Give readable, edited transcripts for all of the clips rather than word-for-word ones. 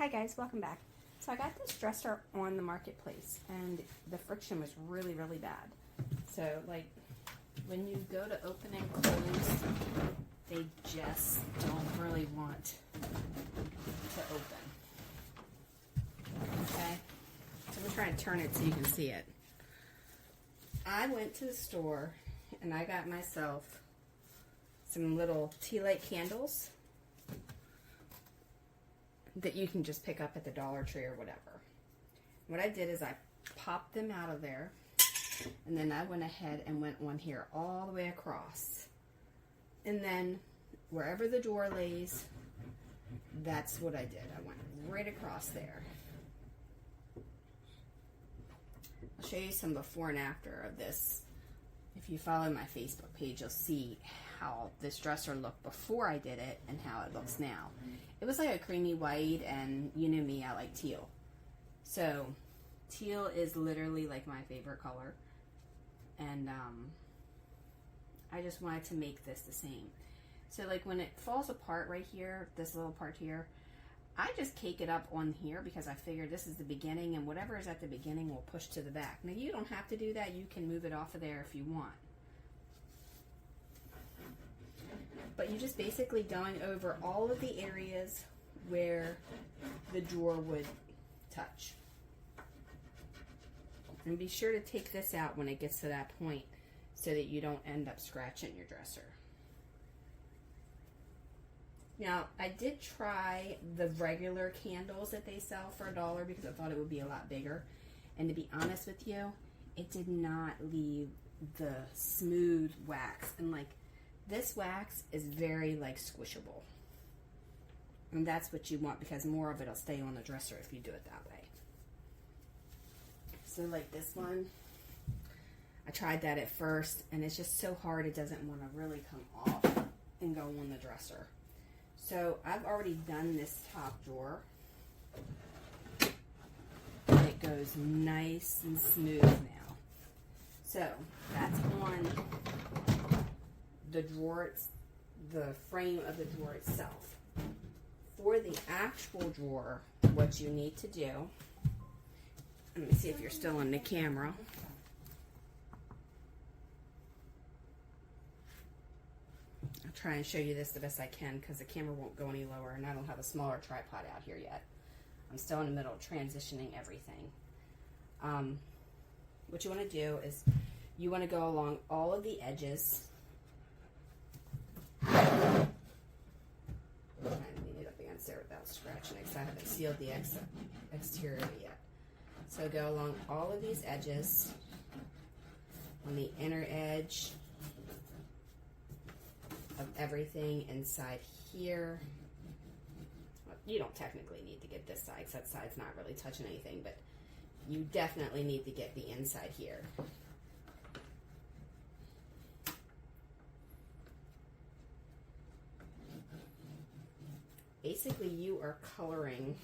Hi guys, welcome back. So I got this dresser on the marketplace and the friction was really, really bad. So like when you go to open and close, they just don't really want to open. Okay, so I'm trying to turn it so you can see it. I went to the store and I got myself some little tea light candles that you can just pick up at the Dollar Tree or whatever. What I did is I popped them out of there, and then I went ahead and went one here all the way across. And then wherever the door lays, that's what I did. I went right across there. I'll show you some before and after of this. If you follow my Facebook page, you'll see how this dresser looked before I did it and how it looks now. It was like a creamy white, and you know me, I like teal. So teal is literally like my favorite color, and I just wanted to make this the same. So like when it falls apart right here, this little part here, I just cake it up on here because I figured this is the beginning, and whatever is at the beginning will push to the back. Now you don't have to do that. You can move it off of there if you want. But you're just basically going over all of the areas where the drawer would touch. And be sure to take this out when it gets to that point so that you don't end up scratching your dresser. Now, I did try the regular candles that they sell for $1 because I thought it would be a lot bigger. And to be honest with you, it did not leave the smooth wax. And like, this wax is very like squishable. And that's what you want because more of it will stay on the dresser if you do it that way. So like this one, I tried that at first and it's just so hard it doesn't want to really come off and go on the dresser. So I've already done this top drawer. And it goes nice and smooth now. So that's on the drawer, the frame of the drawer itself. For the actual drawer, what you need to do, let me see if you're still on the camera. I'll try and show you this the best I can because the camera won't go any lower and I don't have a smaller tripod out here yet. I'm still in the middle of transitioning everything. What you want to do is you want to go along all of the edges. I'm trying to lean it up against there without scratching it because I haven't sealed the exterior yet. So go along all of these edges on the inner edge of everything inside here. Well, you don't technically need to get this side because that side's not really touching anything, but you definitely need to get the inside here. Basically, you are coloring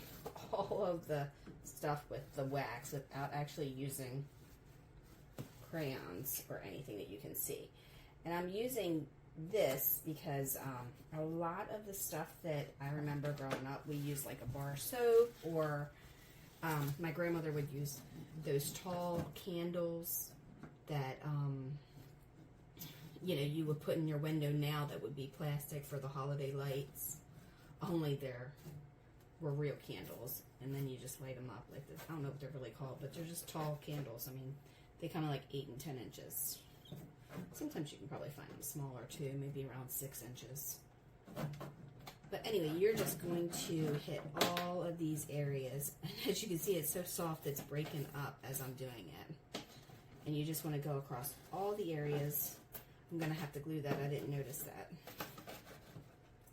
all of the stuff with the wax without actually using crayons or anything that you can see. And I'm using this because a lot of the stuff that I remember growing up, we used like a bar of soap, or my grandmother would use those tall candles that you know, you would put in your window now that would be plastic for the holiday lights. Only there were real candles, and then you just light them up like this. I don't know what they're really called, but they're just tall candles. I mean, they come in like 8 and 10 inches. Sometimes you can probably find them smaller too, maybe around 6 inches. But anyway, you're just going to hit all of these areas. And as you can see, it's so soft it's breaking up as I'm doing it. And you just want to go across all the areas. I'm going to have to glue that. I didn't notice that.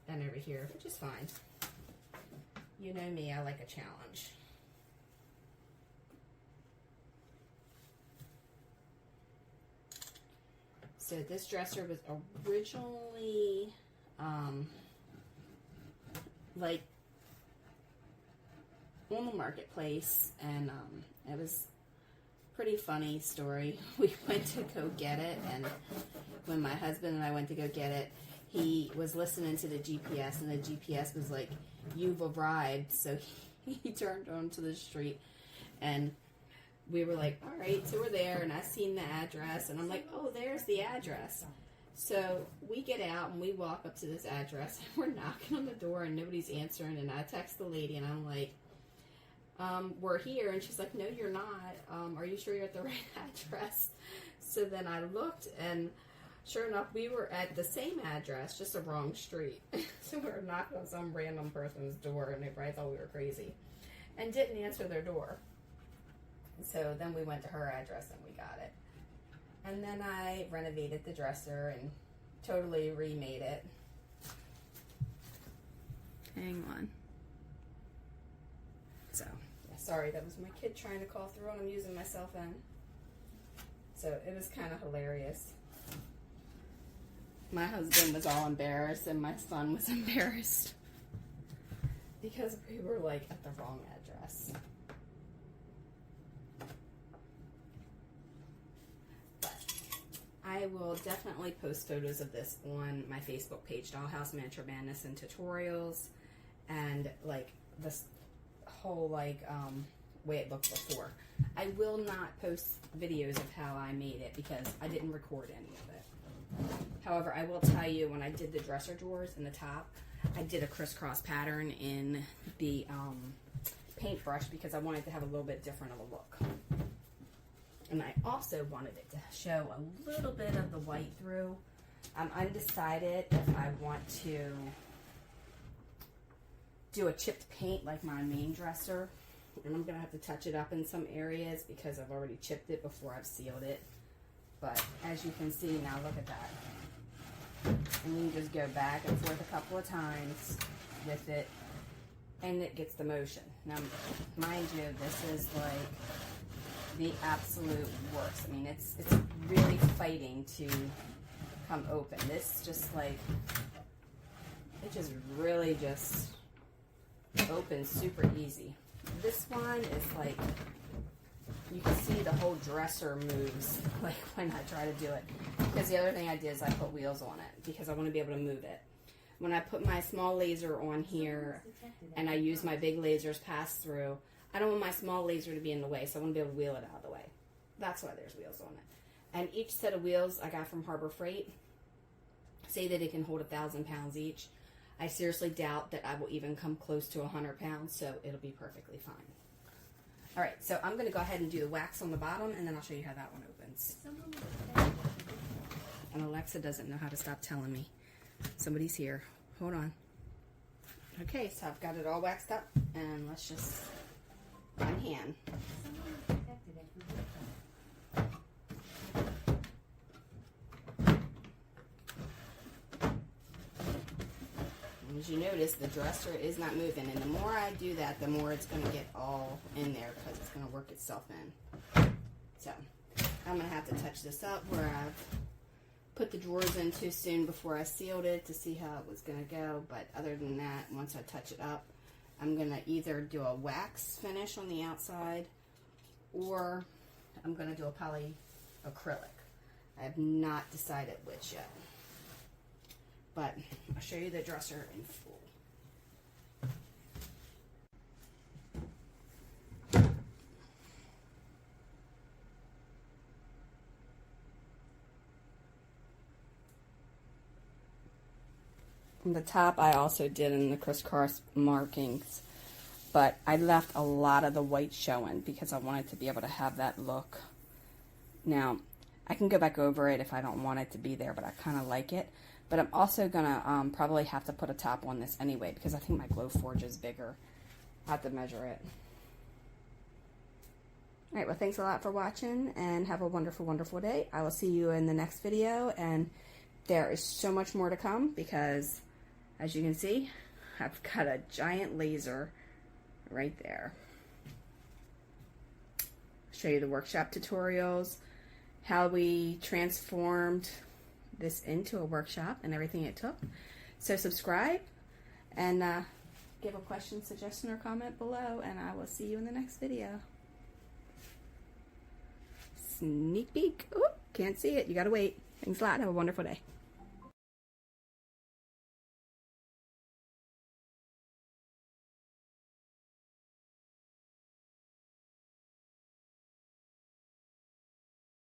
And over here, which is fine. You know me, I like a challenge. So this dresser was originally like on the marketplace, and it was a pretty funny story. We went to go get it, and when my husband and I went to go get it, he was listening to the GPS, and the GPS was like, "You've arrived." So he turned onto the street, and we were like, all right, so we're there, and I seen the address, and I'm like, oh, there's the address. So we get out and we walk up to this address, and we're knocking on the door and nobody's answering, and I text the lady and I'm like, we're here, and she's like, no, you're not. Are you sure you're at the right address? So then I looked, and sure enough, we were at the same address, just a wrong street. So we were knocking on some random person's door, and they probably thought we were crazy and didn't answer their door. So then we went to her address and we got it. And then I renovated the dresser and totally remade it. Hang on. So, yeah, sorry, that was my kid trying to call through and I'm using my cell phone. So it was kind of hilarious. My husband was all embarrassed and my son was embarrassed because we were like at the wrong address. I will definitely post photos of this on my Facebook page, Dollhouse Miniature Madness and Tutorials, and like this whole way it looked before. I will not post videos of how I made it because I didn't record any of it. However, I will tell you, when I did the dresser drawers in the top, I did a crisscross pattern in the paintbrush because I wanted to have a little bit different of a look. And I also wanted it to show a little bit of the white through. I'm undecided if I want to do a chipped paint like my main dresser. And I'm going to have to touch it up in some areas because I've already chipped it before I've sealed it. But as you can see now, look at that. And you can just go back and forth a couple of times with it, and it gets the motion. Now, mind you, this is like the absolute worst. I mean, it's really fighting to come open. This just like, it just really just opens super easy. This one is like, you can see the whole dresser moves like when I try to do it. Because the other thing I did is I put wheels on it because I want to be able to move it. When I put my small laser on here and I use my big lasers pass through, I don't want my small laser to be in the way, so I want to be able to wheel it out of the way. That's why there's wheels on it. And each set of wheels I got from Harbor Freight say that it can hold 1,000 pounds each. I seriously doubt that I will even come close to 100 pounds, so it'll be perfectly fine. All right, so I'm going to go ahead and do the wax on the bottom, and then I'll show you how that one opens. And Alexa doesn't know how to stop telling me. Somebody's here. Hold on. Okay, so I've got it all waxed up, and let's just one hand. As you notice, the dresser is not moving, and the more I do that, the more it's going to get all in there because it's going to work itself in. So I'm going to have to touch this up where I've put the drawers in too soon before I sealed it to see how it was going to go. But other than that, once I touch it up, I'm going to either do a wax finish on the outside or I'm going to do a poly acrylic. I have not decided which yet. But I'll show you the dresser in full. On the top, I also did in the crisscross markings, but I left a lot of the white showing because I wanted to be able to have that look. Now, I can go back over it if I don't want it to be there, but I kind of like it. But I'm also going to probably have to put a top on this anyway because I think my Glowforge is bigger. I'll have to measure it. Alright, well, thanks a lot for watching and have a wonderful, wonderful day. I will see you in the next video, and there is so much more to come because, as you can see, I've got a giant laser right there. I'll show you the workshop tutorials, how we transformed this into a workshop and everything it took. So subscribe and give a question, suggestion, or comment below, and I will see you in the next video. Sneak peek. Ooh, can't see it. You gotta wait. Thanks a lot. Have a wonderful day.